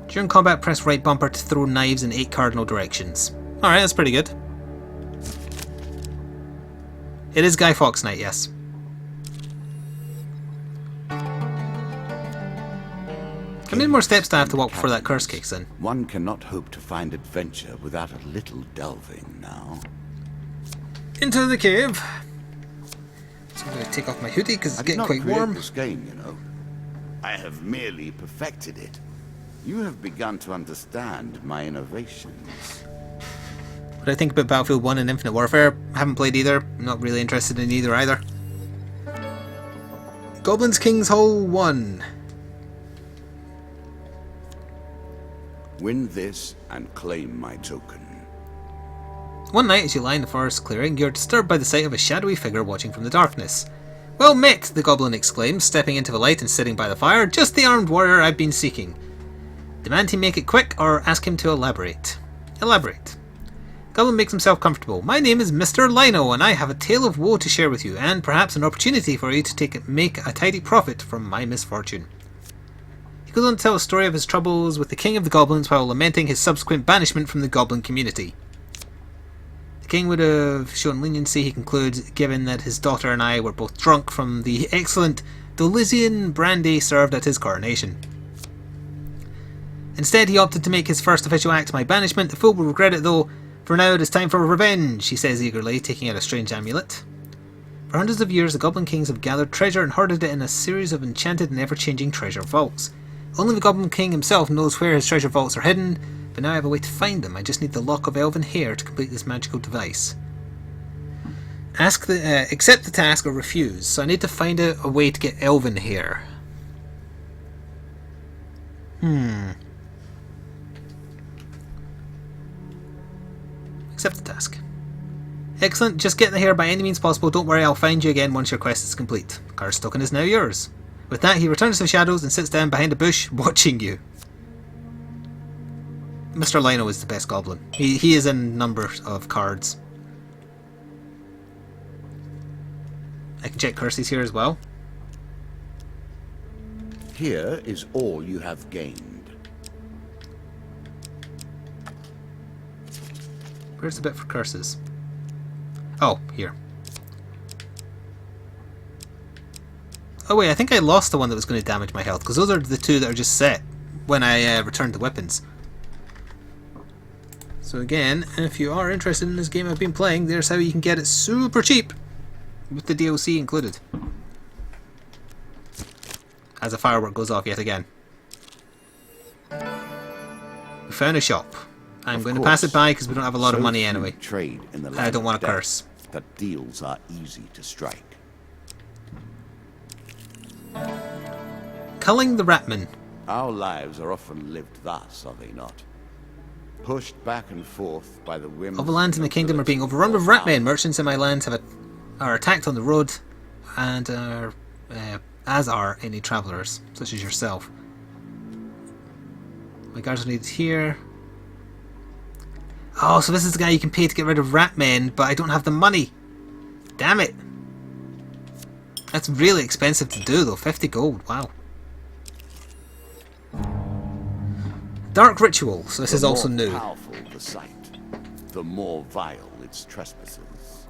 During combat, press right bumper to throw knives in 8 cardinal directions. Alright, that's pretty good. It is Guy Fawkes Night, yes. How many more steps do I have to walk before that curse kicks in? One cannot hope to find adventure without a little delving now. Into the cave. So I'm going to take off my hoodie because it's getting quite warm. This game, you know. I have merely perfected it. You have begun to understand my innovations. What do I think about Battlefield 1 and Infinite Warfare? I haven't played either. I'm not really interested in either. Goblins King's Hall 1. Win this and claim my token. One night as you lie in the forest clearing, you're disturbed by the sight of a shadowy figure watching from the darkness. Well met, the goblin exclaims, stepping into the light and sitting by the fire. Just the armed warrior I've been seeking. Demand he make it quick or ask him to elaborate. Elaborate. Goblin makes himself comfortable. My name is Mr. Lino, and I have a tale of woe to share with you, and perhaps an opportunity for you to make a tidy profit from my misfortune. He goes on to tell a story of his troubles with the King of the Goblins while lamenting his subsequent banishment from the Goblin community. The King would have shown leniency, he concludes, given that his daughter and I were both drunk from the excellent Dolizian brandy served at his coronation. Instead, he opted to make his first official act my banishment. The fool will regret it though. For now, it is time for revenge, he says eagerly, taking out a strange amulet. For hundreds of years, the Goblin Kings have gathered treasure and hoarded it in a series of enchanted and ever-changing treasure vaults. Only the Goblin King himself knows where his treasure vaults are hidden, but now I have a way to find them. I just need the lock of elven hair to complete this magical device. Accept the task or refuse. So I need to find out a way to get elven hair. Accept the task. Excellent, just get the hair by any means possible. Don't worry, I'll find you again once your quest is complete. Kar's token is now yours. With that, he returns to the shadows and sits down behind a bush, watching you. Mr. Lino is the best goblin. He is in numbers of cards. I can check curses here as well. Here is all you have gained. Where's the bit for curses? Oh, here. Oh wait, I think I lost the one that was going to damage my health, because those are the two that are just set when I return the weapons. So again, if you are interested in this game I've been playing, there's how you can get it super cheap, with the DLC included. As a firework goes off yet again. We found a shop. I'm going to pass it by because we don't have a lot of money anyway. Trade in the I don't want a curse. That deals are easy to strike. Culling the Ratman. Our lives are often lived thus, are they not? Pushed back and forth by the whims. All the lands in the kingdom are being overrun with Ratmen. Merchants in my lands are attacked on the road, and as are any travellers, such as yourself. My guards are needed here. Oh, so this is the guy you can pay to get rid of Ratmen, but I don't have the money. Damn it. That's really expensive to do though, 50 gold, wow. Dark Ritual, so this is also new. The more powerful the sight, the more vile its trespasses.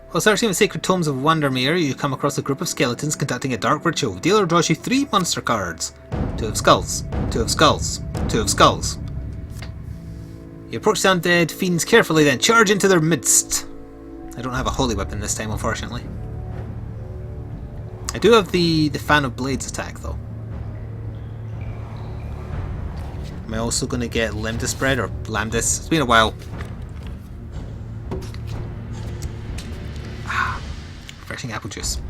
While searching the sacred tomes of Wandermere, you come across a group of skeletons conducting a dark ritual. The dealer draws you 3 monster cards. 2 of skulls, 2 of skulls, 2 of skulls. You approach the undead fiends carefully, then charge into their midst. I don't have a holy weapon this time, unfortunately. I do have the Fan of Blades attack, though. Am I also going to get Limdis Spread or Lamdis? It's been a while. Refreshing apple juice.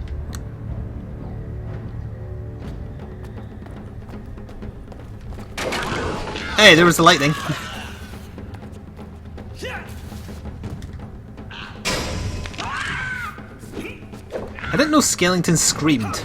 Hey, there was the lightning. I didn't know skeletons screamed.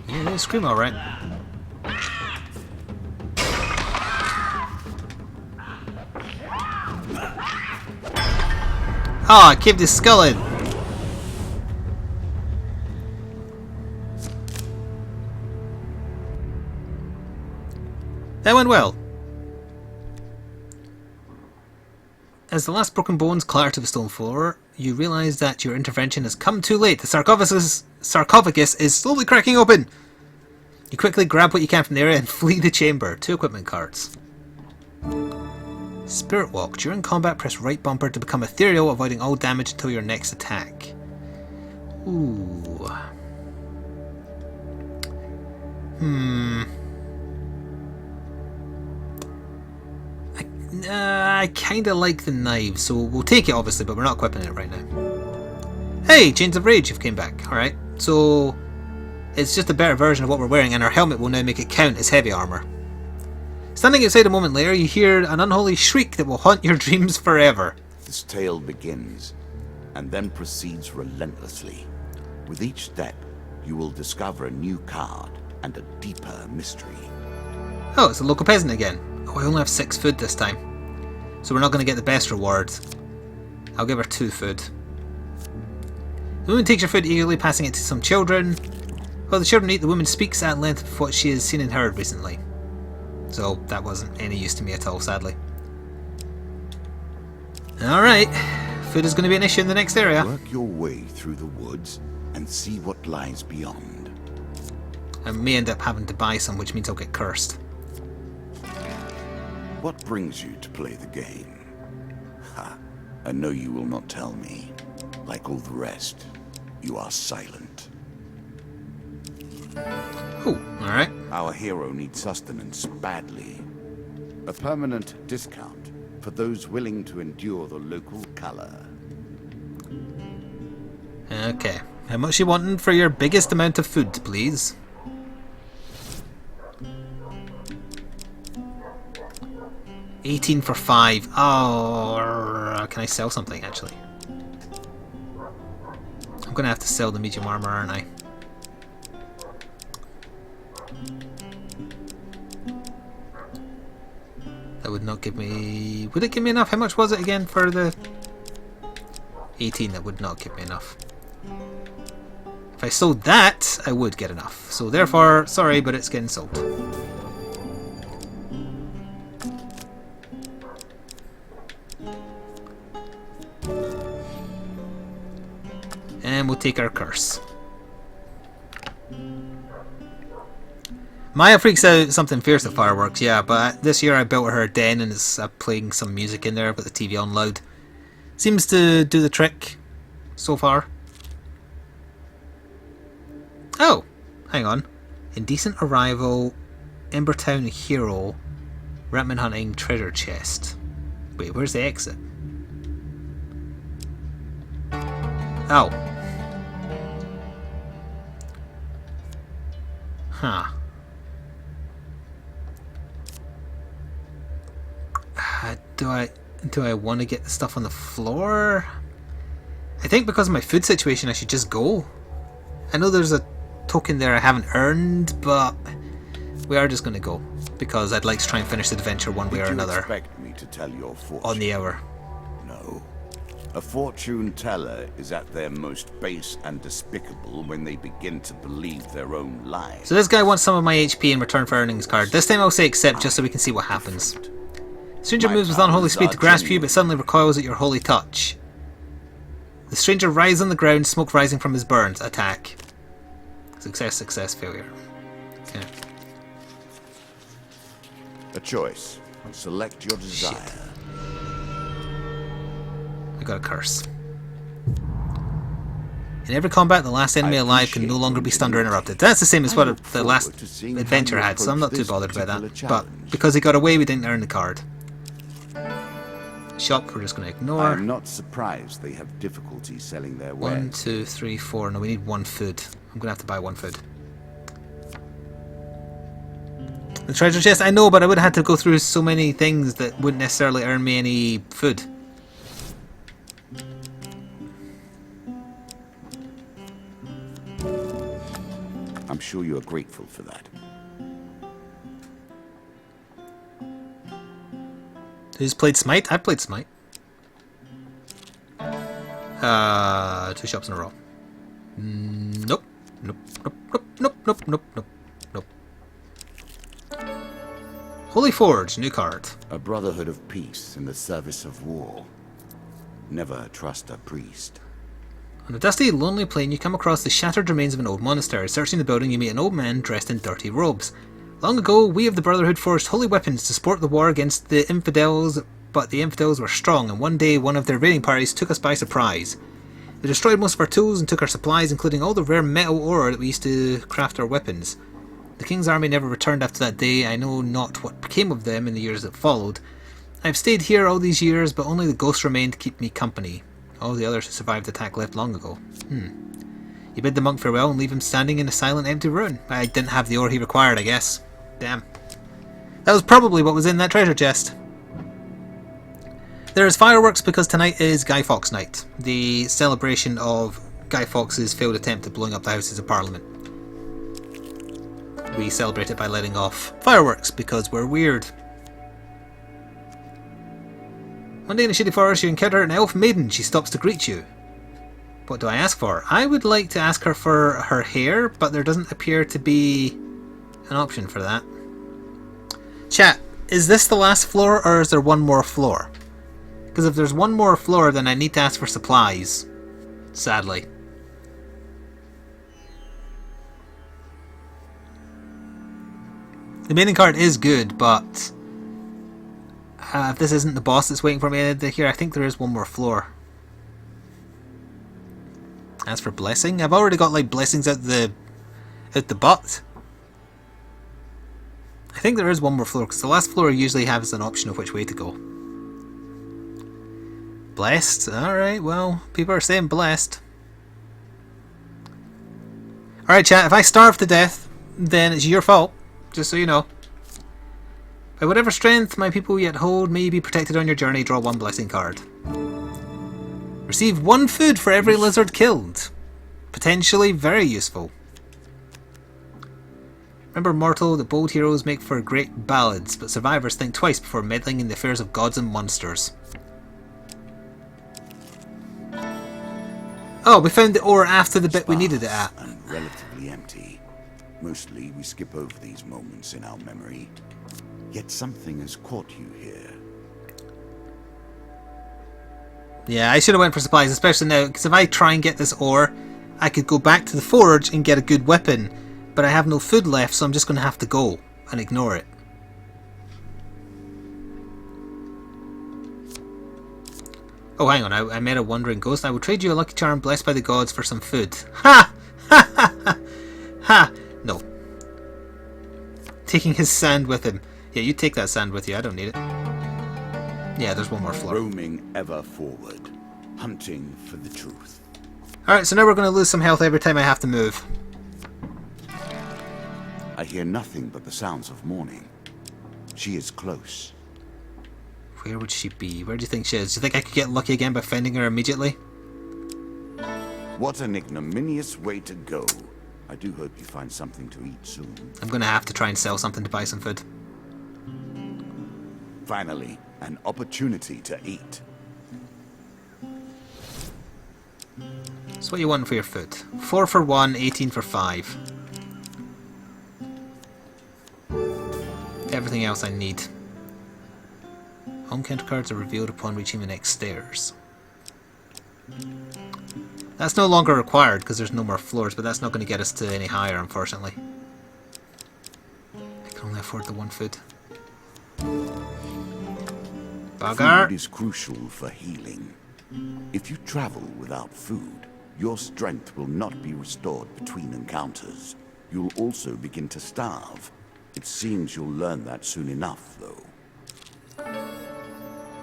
Yeah, they scream alright. Oh, I caved his skull in. That went well. As the last broken bones clatter to the stone floor, you realise that your intervention has come too late. The sarcophagus is slowly cracking open. You quickly grab what you can from the area and flee the chamber. 2 equipment cards. Spirit Walk. During combat, press right bumper to become ethereal, avoiding all damage until your next attack. Ooh. I kinda like the knives, so we'll take it obviously, but we're not equipping it right now. Hey, Chains of Rage have came back. Alright, so it's just a better version of what we're wearing, and our helmet will now make it count as heavy armour. Standing outside a moment later, you hear an unholy shriek that will haunt your dreams forever. This tale begins, and then proceeds relentlessly. With each step, you will discover a new card and a deeper mystery. Oh, it's a local peasant again. Oh, I only have 6 food this time. So we're not going to get the best reward. I'll give her 2 food. The woman takes your food eagerly, passing it to some children. While the children eat, the woman speaks at length of what she has seen and heard recently. So that wasn't any use to me at all, sadly. Alright, food is going to be an issue in the next area. Work your way through the woods and see what lies beyond. I may end up having to buy some, which means I'll get cursed. What brings you to play the game? Ha, I know you will not tell me. Like all the rest, you are silent. Oh, alright. Our hero needs sustenance badly. A permanent discount for those willing to endure the local color. Okay. How much you wanting for your biggest amount of food, please? $18 for 5. Oh, can I sell something, actually? I'm going to have to sell the medium armor, aren't I? That would not give me... Would it give me enough? How much was it again for the... 18, that would not give me enough. If I sold that, I would get enough. So therefore, sorry, but it's getting sold. And we'll take our curse. Maya freaks out something fierce at fireworks, yeah, but this year I built her a den and it's playing some music in there. I've got the TV on loud. Seems to do the trick so far. Oh, hang on. Indecent arrival, Embertown hero, Ratman hunting, treasure chest. Wait, where's the exit? Oh. Huh. Do I want to get the stuff on the floor? I think because of my food situation I should just go. I know there's a token there I haven't earned, but we are just going to go because I'd like to try and finish the adventure one way or another. Expect me to tell your fortune? On the hour. No. A fortune teller is at their most base and despicable when they begin to believe their own lies. So this guy wants some of my HP in return for earnings card. This time I'll say accept just so we can see what happens. Stranger moves with unholy speed to grasp you, but suddenly recoils at your holy touch. The stranger writhes on the ground, smoke rising from his burns. Attack. Success, success, failure. Okay. A choice. Select your desire. Shit. I got a curse. In every combat, the last enemy alive can no longer be stunned or interrupted. That's the same as what the last adventure had, so I'm not too bothered about that. But because he got away, we didn't earn the card. Shop, we're just going to ignore. I'm not surprised they have difficulty selling their wares. 1, 2, 3, 4. No, we need 1 food. I'm going to have to buy 1 food. The treasure chest, I know, but I would have had to go through so many things that wouldn't necessarily earn me any food. I'm sure you are grateful for that. Who's played Smite? I've played Smite. 2 shops in a row. Nope. Nope. Nope. Nope. Nope. Nope. Nope. Nope. Nope. Holy Forge, new card. A brotherhood of peace in the service of war. Never trust a priest. On a dusty, lonely plain, you come across the shattered remains of an old monastery. Searching the building, you meet an old man dressed in dirty robes. Long ago, we of the Brotherhood forged holy weapons to support the war against the infidels, but the infidels were strong, and one day one of their raiding parties took us by surprise. They destroyed most of our tools and took our supplies, including all the rare metal ore that we used to craft our weapons. The king's army never returned after that day. I know not what became of them in the years that followed. I have stayed here all these years, but only the ghosts remain to keep me company. All the others who survived the attack left long ago. You bid the monk farewell and leave him standing in a silent, empty ruin. I didn't have the ore he required, I guess. Damn. That was probably what was in that treasure chest. There is fireworks because tonight is Guy Fawkes Night, the celebration of Guy Fawkes' failed attempt at blowing up the Houses of Parliament. We celebrate it by letting off fireworks because we're weird. One day in a shady forest you encounter an elf maiden. She stops to greet you. What do I ask for? I would like to ask her for her hair, but there doesn't appear to be an option for that. Chat, is this the last floor or is there one more floor? Because if there's one more floor, then I need to ask for supplies. Sadly. The mailing card is good, but if this isn't the boss that's waiting for me here, I think there is one more floor. As for blessing, I've already got like blessings out the butt. I think there is one more floor because the last floor usually has an option of which way to go. Blessed? Alright, well, people are saying blessed. Alright chat, if I starve to death, then it's your fault. Just so you know. By whatever strength my people yet hold, may you be protected on your journey, draw one blessing card. Receive one food for every lizard killed. Potentially very useful. Remember, mortal, that bold heroes make for great ballads, but survivors think twice before meddling in the affairs of gods and monsters. Oh, we found the ore after the bit we needed it at. And relatively empty. Mostly we skip over these moments in our memory. Yet something has caught you here. Yeah, I should have went for supplies, especially now, because if I try and get this ore, I could go back to the forge and get a good weapon, but I have no food left, so I'm just going to have to go and ignore it. Oh, hang on, I met a wandering ghost. I will trade you a lucky charm blessed by the gods for some food. Ha! Ha ha ha! Ha! No. Taking his sand with him. Yeah, you take that sand with you, I don't need it. Yeah, there's one more floor. Roaming ever forward, hunting for the truth. Alright, so now we're going to lose some health every time I have to move. I hear nothing but the sounds of mourning. She is close. Where would she be? Where do you think she is? Do you think I could get lucky again by finding her immediately? What an ignominious way to go. I do hope you find something to eat soon. I'm going to have to try and sell something to buy some food. Finally, an opportunity to eat. So what you want for your food? 4 for 1, 18 for 5. Everything else I need. Home counter cards are revealed upon reaching the next stairs. That's no longer required because there's no more floors, but that's not going to get us to any higher, unfortunately. I can only afford the one food. Bugger! Food is crucial for healing. If you travel without food, your strength will not be restored between encounters. You'll also begin to starve. It seems you'll learn that soon enough, though.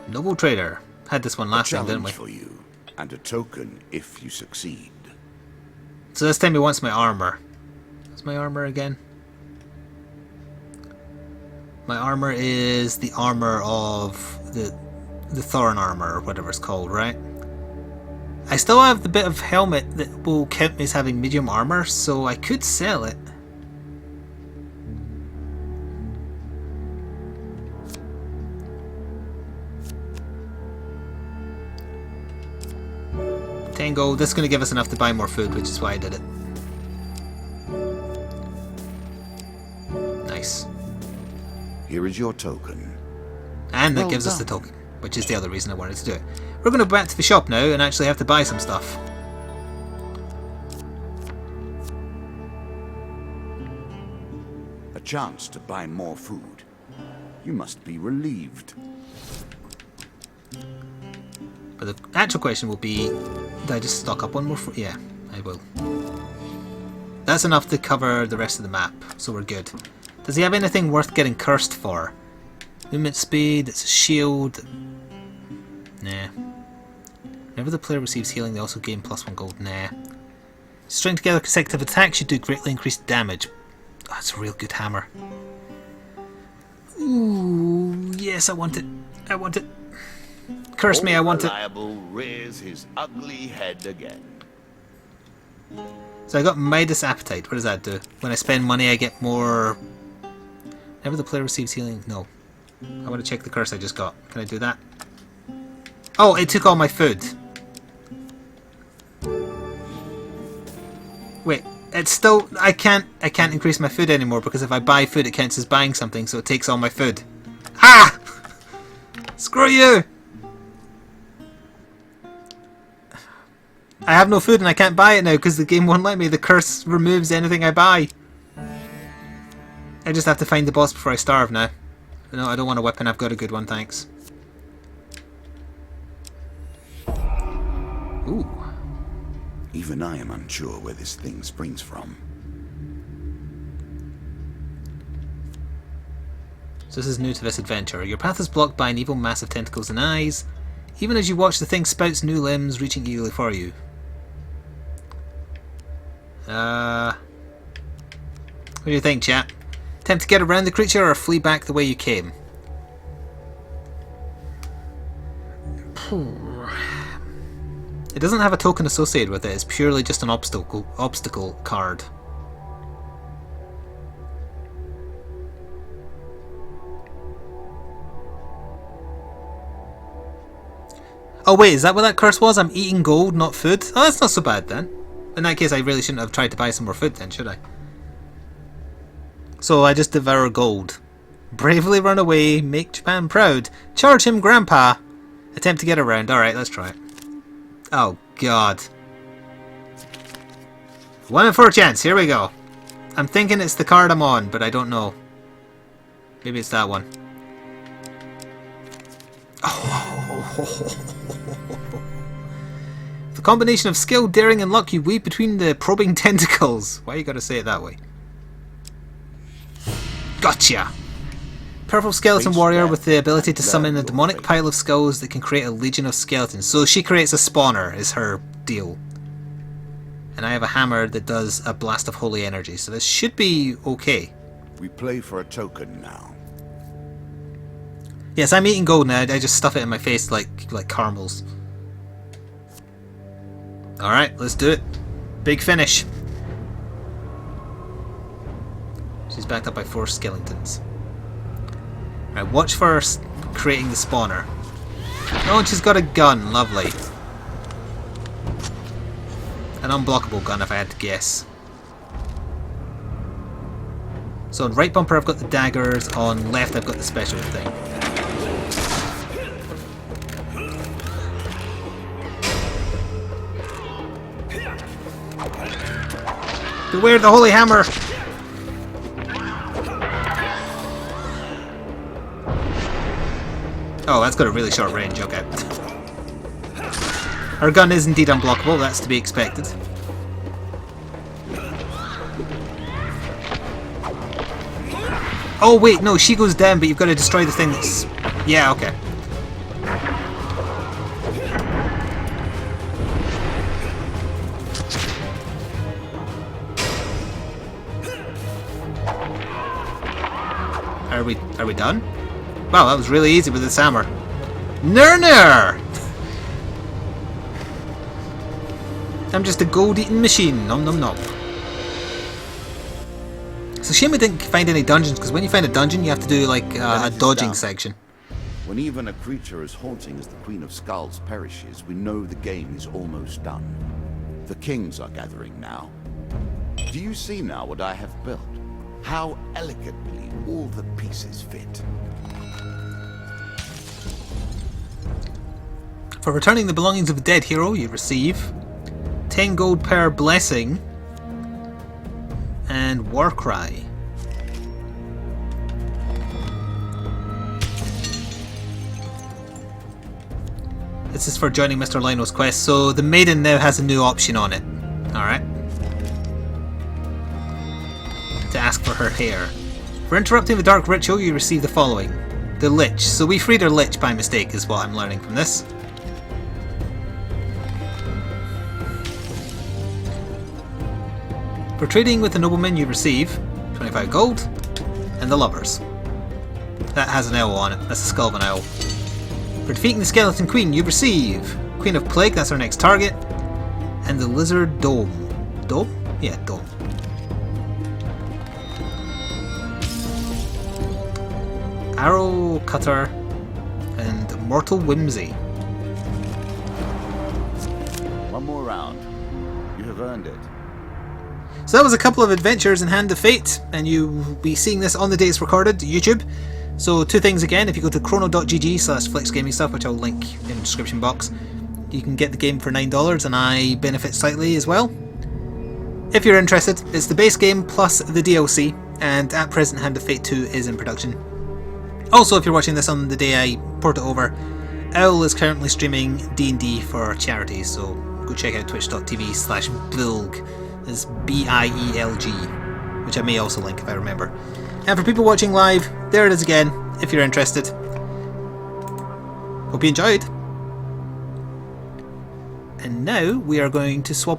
Noble trader. Had this one last time, didn't we? For you, and a token if you succeed. So this time he wants my armor. What's my armor again? My armor is the armor of the Thorn armor, or whatever it's called, right? I still have the bit of helmet that will count me as having medium armor, so I could sell it. Gold. This is going to give us enough to buy more food, which is why I did it. Nice. Here is your token. And that gives us the token, which is the other reason I wanted to do it. We're going to go back to the shop now and actually have to buy some stuff. A chance to buy more food. You must be relieved. But the actual question will be, did I just stock up one more food? Yeah, I will. That's enough to cover the rest of the map, so we're good. Does he have anything worth getting cursed for? Movement speed, it's a shield. Nah. Whenever the player receives healing, they also gain +1 gold. Nah. String together consecutive attacks should do greatly increased damage. Oh, that's a real good hammer. Ooh, yes, I want it. I want it. Curse me, I want it. Rears his ugly head again. So I got Midas Appetite. What does that do? When I spend money, I get more. Whenever the player receives healing, no. I want to check the curse I just got. Can I do that? Oh, it took all my food. Wait, it's still... I can't increase my food anymore because if I buy food it counts as buying something, so it takes all my food. Ah! Screw you! I have no food and I can't buy it now because the game won't let me. The curse removes anything I buy. I just have to find the boss before I starve now. No, I don't want a weapon. I've got a good one, thanks. Ooh. Even I am unsure where this thing springs from. So this is new to this adventure. Your path is blocked by an evil mass of tentacles and eyes. Even as you watch, the thing spouts new limbs, reaching eagerly for you. What do you think, chat? Attempt to get around the creature or flee back the way you came? It doesn't have a token associated with it. It's purely just an obstacle card. Oh wait, is that what that curse was? I'm eating gold, not food? Oh, that's not so bad then. In that case, I really shouldn't have tried to buy some more food then, should I? So I just devour gold. Bravely run away, make Japan proud. Charge him, Grandpa! Attempt to get around. Alright, let's try it. Oh, God. 1 in 4 chance, here we go. I'm thinking it's the card I'm on, but I don't know. Maybe it's that one. Oh. The combination of skill, daring, and luck you weave between the probing tentacles. Why you gotta say it that way? Gotcha! Powerful skeleton warrior with the ability to summon a demonic pile of skulls that can create a legion of skeletons. So she creates a spawner, is her deal. And I have a hammer that does a blast of holy energy, so this should be okay. We play for a token now. Yes, I'm eating gold now. I just stuff it in my face like caramels. Alright, let's do it. Big finish. She's backed up by 4 skeletons. Alright, watch for her creating the spawner. Oh, and she's got a gun. Lovely. An unblockable gun, if I had to guess. So on right bumper I've got the daggers, on left I've got the special thing. Beware the holy hammer! Oh, that's got a really short range, okay. Our gun is indeed unblockable, that's to be expected. Oh wait, no, she goes down, but you've got to destroy the thing that's... Yeah, okay. Are we done? Wow, that was really easy with this hammer. Ner! I'm just a gold-eating machine. Nom nom nom. It's a shame we didn't find any dungeons, because when you find a dungeon, you have to do like a dodging section. When even a creature as haunting as the Queen of Skulls perishes, we know the game is almost done. The kings are gathering now. Do you see now what I have built? How elegantly all the pieces fit. For returning the belongings of a dead hero, you receive 10 gold per blessing and Warcry. This is for joining Mr. Lino's quest, so the maiden now has a new option on it. Alright. To ask for her hair. For interrupting the dark ritual, you receive the following. The Lich. So we freed our Lich by mistake, is what I'm learning from this. For trading with the nobleman, you receive 25 gold and the lovers. That has an owl on it. That's the skull of an owl. For defeating the skeleton queen, you receive Queen of Plague, that's our next target, and the lizard dome. Dome? Yeah, dome. Arrow cutter and mortal whimsy. One more round. You have earned it. So that was a couple of adventures in Hand of Fate, and you'll be seeing this on the day it's recorded, YouTube. So two things again, if you go to chrono.gg/Flik's Gaming Stuff, which I'll link in the description box, you can get the game for $9 and I benefit slightly as well. If you're interested, it's the base game plus the DLC, and at present Hand of Fate 2 is in production. Also, if you're watching this on the day I port it over, Owl is currently streaming D&D for charity, so go check out twitch.tv/Bilg, is BIELG, which I may also link if I remember. And for people watching live, there it is again, if you're interested. Hope you enjoyed. And now we are going to swap